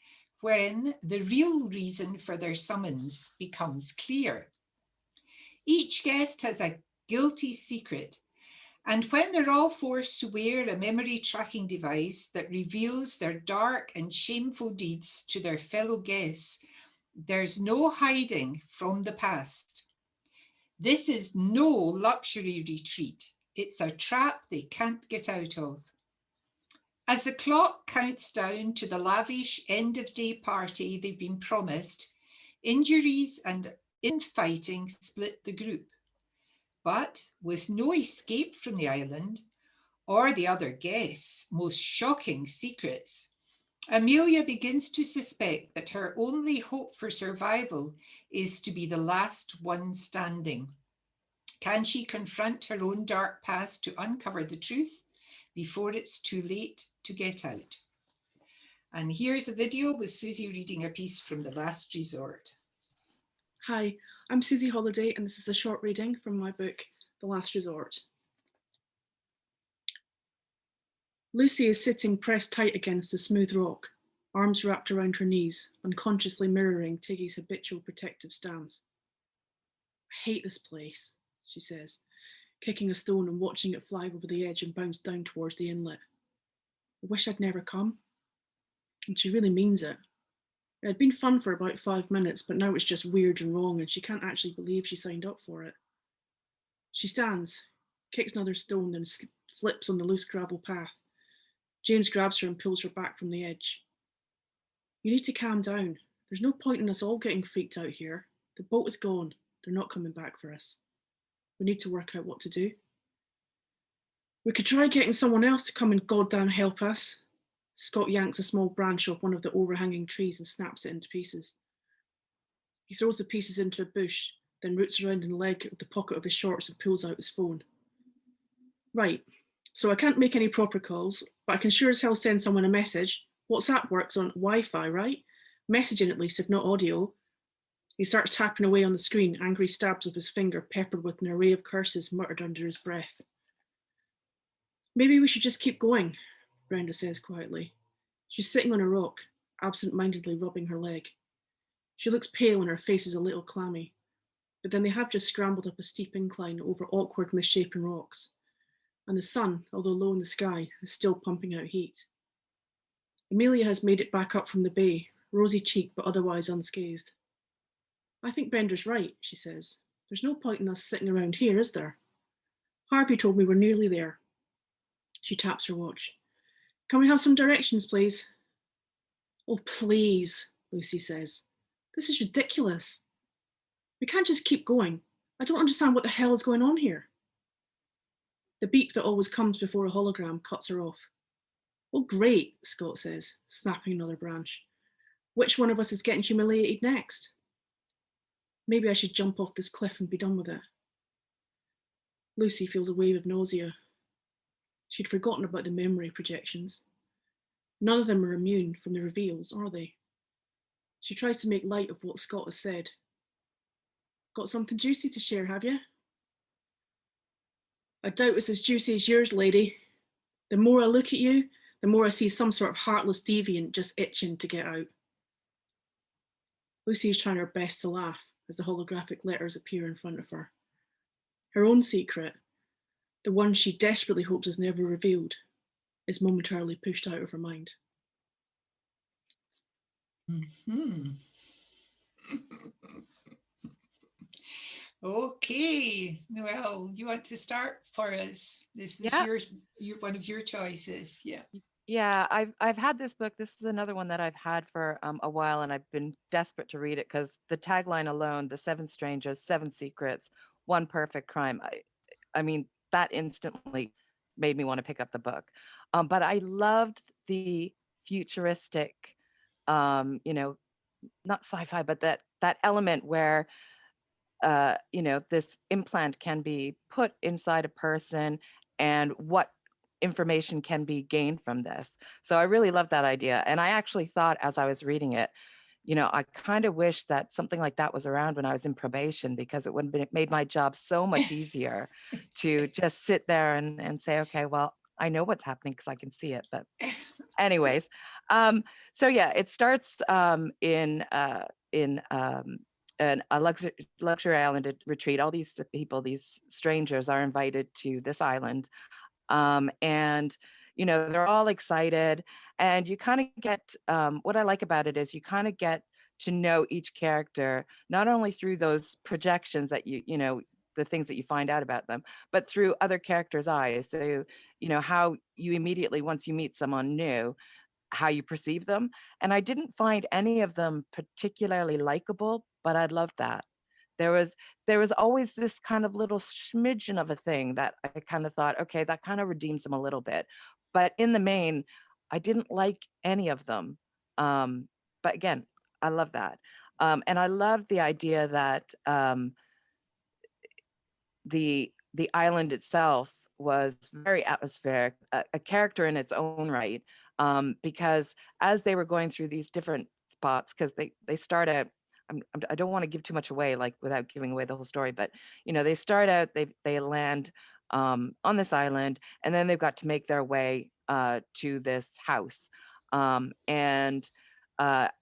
when the real reason for their summons becomes clear. Each guest has a guilty secret, and when they're all forced to wear a memory tracking device that reveals their dark and shameful deeds to their fellow guests, there's no hiding from the past. This is no luxury retreat. It's a trap they can't get out of. As the clock counts down to the lavish end-of-day party they've been promised, injuries and infighting split the group. But with no escape from the island, or the other guests' most shocking secrets, Amelia begins to suspect that her only hope for survival is to be the last one standing. Can she confront her own dark past to uncover the truth before it's too late to get out? And here's a video with Susi reading a piece from The Last Resort. Hi, I'm Susi Holliday, and this is a short reading from my book, The Last Resort. Lucy is sitting pressed tight against a smooth rock, arms wrapped around her knees, unconsciously mirroring Tiggy's habitual protective stance. I hate this place, she says, kicking a stone and watching it fly over the edge and bounce down towards the inlet. I wish I'd never come. And she really means it. It had been fun for about 5 minutes, but now it's just weird and wrong, and she can't actually believe she signed up for it. She stands, kicks another stone, then slips on the loose gravel path. James grabs her and pulls her back from the edge. You need to calm down. There's no point in us all getting freaked out here. The boat is gone. They're not coming back for us. We need to work out what to do. We could try getting someone else to come and goddamn help us. Scott yanks a small branch off one of the overhanging trees and snaps it into pieces. He throws the pieces into a bush, then roots around in the leg of the pocket of his shorts and pulls out his phone. Right, so I can't make any proper calls, but I can sure as hell send someone a message. WhatsApp works on Wi-Fi, right? Messaging at least, if not audio. He starts tapping away on the screen, angry stabs of his finger peppered with an array of curses muttered under his breath. Maybe we should just keep going, Brenda says quietly. She's sitting on a rock, absent-mindedly rubbing her leg. She looks pale and her face is a little clammy, but then they have just scrambled up a steep incline over awkward, misshapen rocks, and the sun, although low in the sky, is still pumping out heat. Amelia has made it back up from the bay, rosy-cheeked but otherwise unscathed. I think Bender's right, she says. There's no point in us sitting around here, is there? Harvey told me we're nearly there. She taps her watch. Can we have some directions, please? Oh, please, Lucy says. This is ridiculous. We can't just keep going. I don't understand what the hell is going on here. The beep that always comes before a hologram cuts her off. Oh, great, Scott says, snapping another branch. Which one of us is getting humiliated next? Maybe I should jump off this cliff and be done with it. Lucy feels a wave of nausea. She'd forgotten about the memory projections. None of them are immune from the reveals, are they? She tries to make light of what Scott has said. Got something juicy to share, have you? I doubt it's as juicy as yours, lady. The more I look at you, the more I see some sort of heartless deviant just itching to get out. Lucy is trying her best to laugh as the holographic letters appear in front of her. Her own secret, the one she desperately hopes is never revealed, is momentarily pushed out of her mind. Okay, Noelle, you want to start for us? This was one of your choices. Yeah. Yeah, I've had this book. This is another one that I've had for a while, and I've been desperate to read it because the tagline alone, "The Seven Strangers, Seven Secrets, One Perfect Crime." I mean, that instantly made me want to pick up the book. But I loved the futuristic, not sci-fi, but that element where this implant can be put inside a person and what information can be gained from this. So I really love that idea. And I actually thought as I was reading it, I kind of wish that something like that was around when I was in probation, because it would have made my job so much easier to just sit there and say, okay, well, I know what's happening because I can see it. But anyways, so yeah, it starts in a luxury island retreat. All these people, these strangers, are invited to this island, and they're all excited. And you kind of get what I like about it is you kind of get to know each character not only through those projections that the things that you find out about them, but through other characters' eyes. So how you immediately, once you meet someone new, how you perceive them. And I didn't find any of them particularly likable, but I loved that. There was always this kind of little smidgen of a thing that I kind of thought, okay, that kind of redeems them a little bit. But in the main, I didn't like any of them. But again, I love that. And I love the idea that the island itself was very atmospheric, a character in its own right, because as they were going through these different spots, because they start out, I don't want to give too much away, like without giving away the whole story, but they start out, they land on this island, and then they've got to make their way to this house, and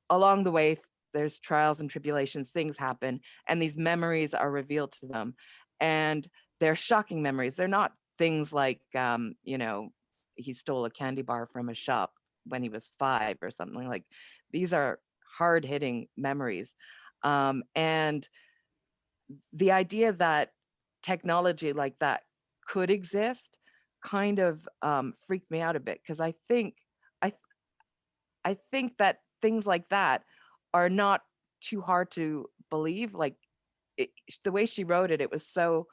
along the way there's trials and tribulations, things happen, and these memories are revealed to them, and they're shocking memories. They're not things like he stole a candy bar from a shop when he was 5 or something. Like, these are hard-hitting memories, and the idea that technology like that could exist kind of freaked me out a bit, because I think that things like that are not too hard to believe. Like, the way she wrote it, it was so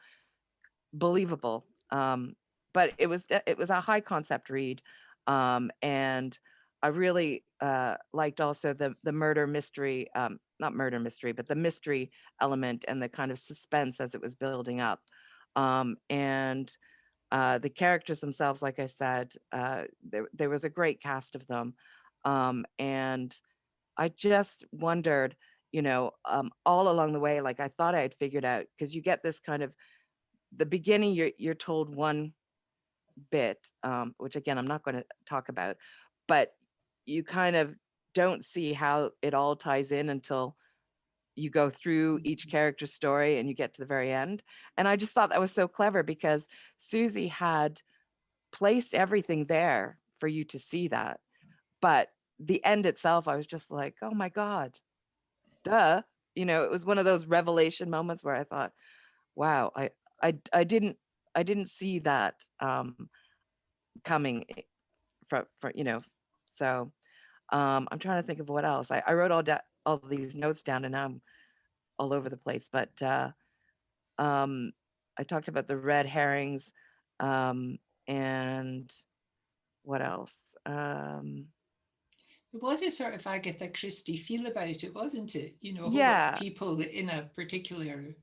believable. But but it was a high concept read, and I really liked also the murder mystery, not murder mystery, but the mystery element and the kind of suspense as it was building up, and the characters themselves, like I said, there was a great cast of them, and I just wondered, all along the way, like I thought I had figured out, because you get this kind of the beginning, you're told one bit, which again I'm not going to talk about, but you kind of don't see how it all ties in until you go through each character's story and you get to the very end. And I just thought that was so clever, because Susie had placed everything there for you to see that. But the end itself, I was just like, oh my God, duh. It was one of those revelation moments where I thought, wow, I didn't see that coming so I'm trying to think of what else. I wrote all these notes down, and now I'm all over the place. But I talked about the red herrings, and what else? There was a sort of Agatha Christie feel about it, wasn't it? A whole lot of Yeah, people in a particular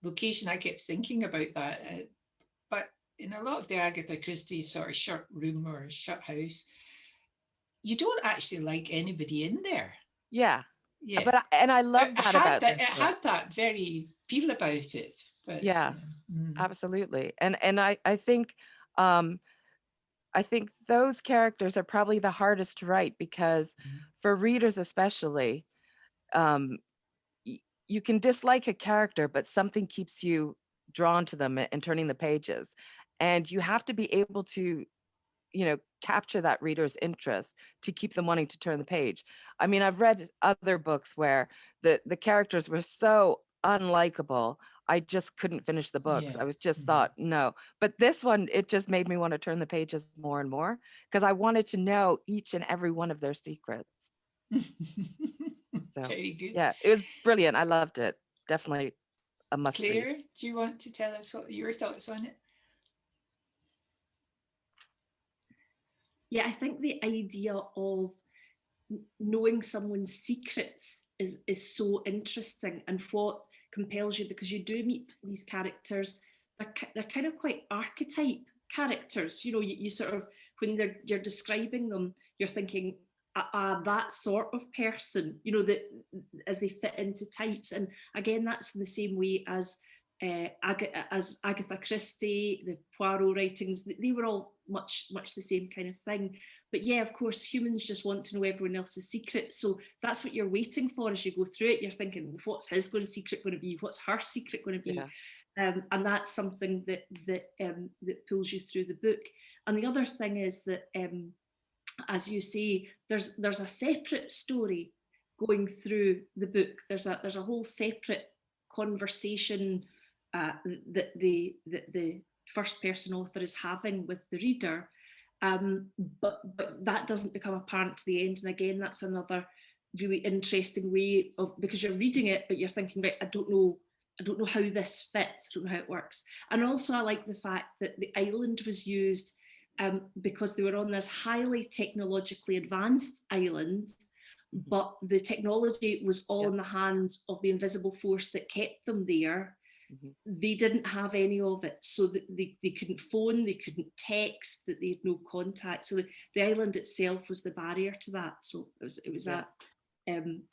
location. I kept thinking about that. But in a lot of the Agatha Christie sort of shut room or shut house, you don't actually like anybody in there. yeah. Yeah. And I love It that had about that, this it book. had that very feel about it. But Yeah, absolutely. And I think those characters are probably the hardest to write, because for readers especially, um, you can dislike a character, but something keeps you drawn to them and turning the pages. And you have to be able to, capture that reader's interest to keep them wanting to turn the page. I mean, I've read other books where the characters were so unlikable, I just couldn't finish the books. Yeah. I was just thought, no. But this one, it just made me want to turn the pages more and more, because I wanted to know each and every one of their secrets. So, Very good. yeah, it was brilliant. I loved it. Definitely a must read. Claire, do you want to tell us what your thoughts on it? Yeah, I think the idea of knowing someone's secrets is so interesting, and what compels you, because you do meet these characters. They're kind of quite archetype characters. You sort of, when you're describing them, you're thinking, that sort of person, that as they fit into types. And again, that's in the same way as Agatha Christie, the Poirot writings. They were all much the same kind of thing. But yeah, of course, humans just want to know everyone else's secrets. So that's what you're waiting for as you go through it. You're thinking, what's his secret going to be? What's her secret going to be? Yeah. And that's something that pulls you through the book. And the other thing is that, as you say, there's a separate story going through the book. There's a whole separate conversation that the first person author is having with the reader, but that doesn't become apparent to the end. And again, that's another really interesting way of, because you're reading it, but you're thinking, right, I don't know how this fits, I don't know how it works. And also I like the fact that the island was used because they were on this highly technologically advanced island, but the technology was all in the hands of the invisible force that kept them there. They didn't have any of it, so that they couldn't phone, they couldn't text, that they had no contact. So the island itself was the barrier to that. So it was a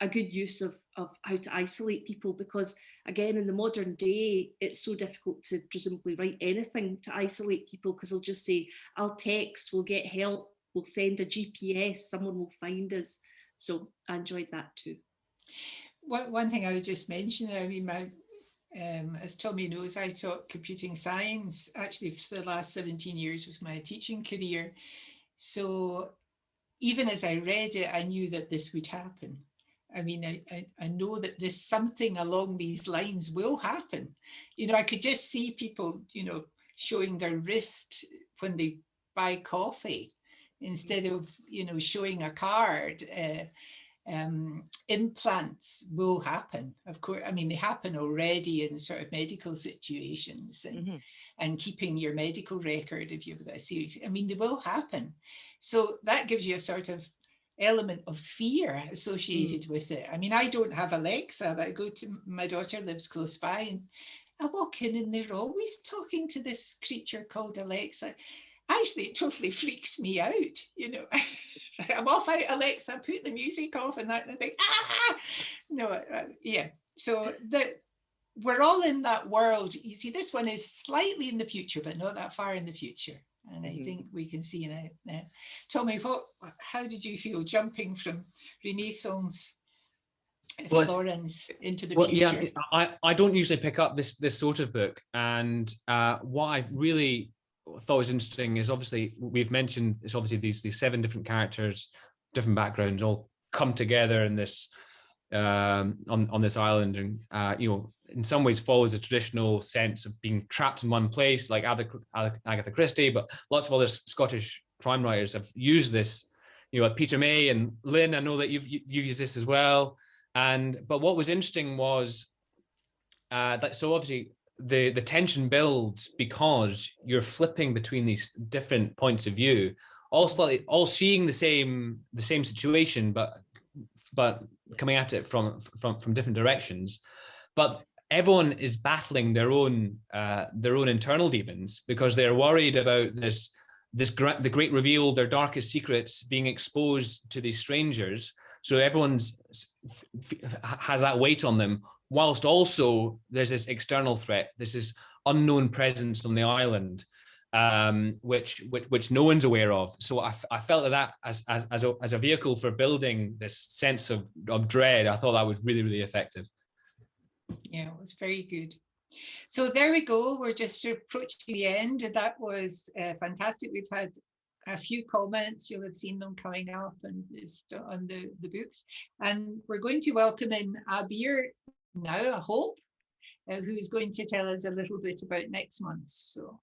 good use of how to isolate people, because again, in the modern day, it's so difficult to presumably write anything to isolate people, because they'll just say, I'll text, we'll get help, we'll send a GPS, someone will find us. So I enjoyed that too. One thing I would just mention, I mean, as Tommy knows, I taught computing science actually for the last 17 years was my teaching career. So even as I read it, I knew that this would happen. I mean, I know that there's something along these lines will happen. I could just see people, showing their wrist when they buy coffee instead of, showing a card. implants will happen. Of course, I mean, they happen already in sort of medical situations, and keeping your medical record if you've got a serious, I mean, they will happen. So that gives you a sort of element of fear associated with it. I mean, I don't have Alexa, but I go to, my daughter lives close by, and I walk in and they're always talking to this creature called Alexa. Actually, it totally freaks me out, you know. I'm off out, Alexa, put the music off and that, and I think, no, yeah. So we're all in that world. You see, this one is slightly in the future, but not that far in the future. And I think we can see now. Tommy, how did you feel jumping from Renaissance Florence into the future? Yeah, I don't usually pick up this sort of book, and what I really thought was interesting is, obviously we've mentioned, it's obviously these 7 different characters, different backgrounds, all come together in this on this island, and you know, in some ways follows a traditional sense of being trapped in one place, like Agatha Christie, but lots of other Scottish crime writers have used this, you know, like Peter May and Lin. I know that you've used this as well. But what was interesting was that, so obviously the tension builds because you're flipping between these different points of view, all seeing the same situation, but coming at it from different directions. But everyone is battling their own internal demons, because they're worried about the great reveal, their darkest secrets being exposed to these strangers. So everyone's has that weight on them, whilst also there's this external threat. There's this unknown presence on the island, which no one's aware of. So I felt that as a vehicle for building this sense of dread, I thought that was really, really effective. Yeah, it was very good. So there we go. We're just approaching the end, and that was fantastic. We've had a few comments. You'll have seen them coming up and on the books. And we're going to welcome in Abir now, I hope, who's going to tell us a little bit about next month. So.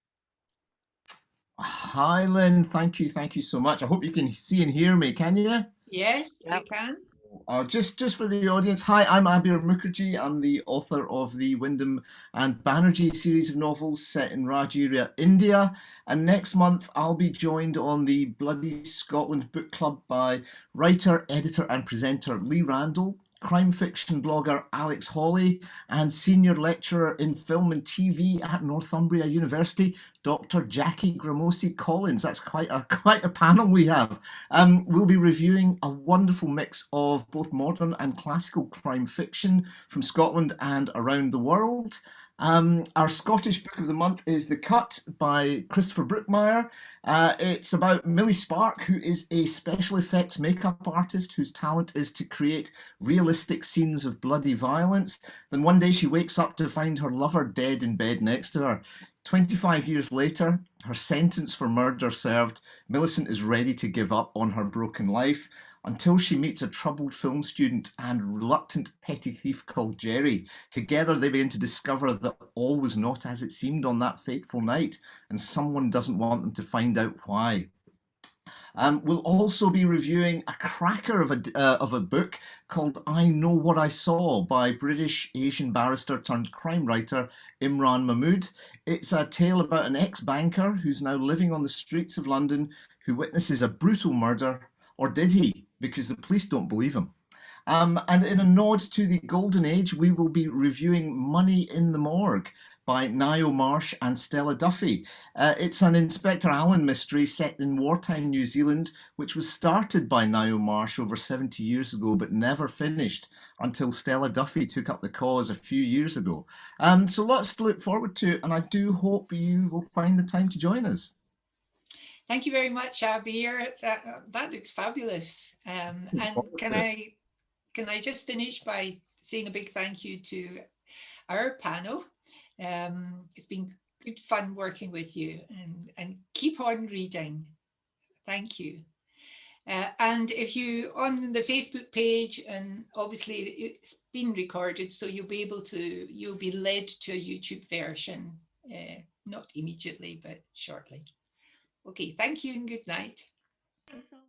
Hi, Lynn. Thank you so much. I hope you can see and hear me. Can you? Yes, we can. Just for the audience, hi, I'm Abir Mukherjee. I'm the author of the Wyndham and Banerjee series of novels set in Rajira, India. And next month, I'll be joined on the Bloody Scotland Book Club by writer, editor and presenter Lee Randall, crime fiction blogger Alex Hawley, and senior lecturer in film and TV at Northumbria University, Dr. Jackie Gramosi Collins. That's quite a panel we have. We'll be reviewing a wonderful mix of both modern and classical crime fiction from Scotland and around the world. Our Scottish book of the month is The Cut by Christopher Brookmeyer. It's about Millie Spark, who is a special effects makeup artist whose talent is to create realistic scenes of bloody violence. Then one day she wakes up to find her lover dead in bed next to her. 25 years later, her sentence for murder served, Millicent is ready to give up on her broken life, until she meets a troubled film student and reluctant petty thief called Jerry. Together they begin to discover that all was not as it seemed on that fateful night, and someone doesn't want them to find out why. We'll also be reviewing a cracker of a book called I Know What I Saw by British Asian barrister turned crime writer Imran Mahmood. It's a tale about an ex-banker who's now living on the streets of London, who witnesses a brutal murder, or did he? Because the police don't believe him. And in a nod to the golden age, we will be reviewing Money in the Morgue by Niall Marsh and Stella Duffy. It's an Inspector Allen mystery set in wartime New Zealand, which was started by Niall Marsh over 70 years ago, but never finished until Stella Duffy took up the cause a few years ago. So lots to look forward to, and I do hope you will find the time to join us. Thank you very much, Abir. That looks fabulous. And can I just finish by saying a big thank you to our panel. It's been good fun working with you, and keep on reading. Thank you. And if you on the Facebook page, and obviously it's been recorded, so you'll be led to a YouTube version, not immediately, but shortly. Okay, thank you and good night. That's all.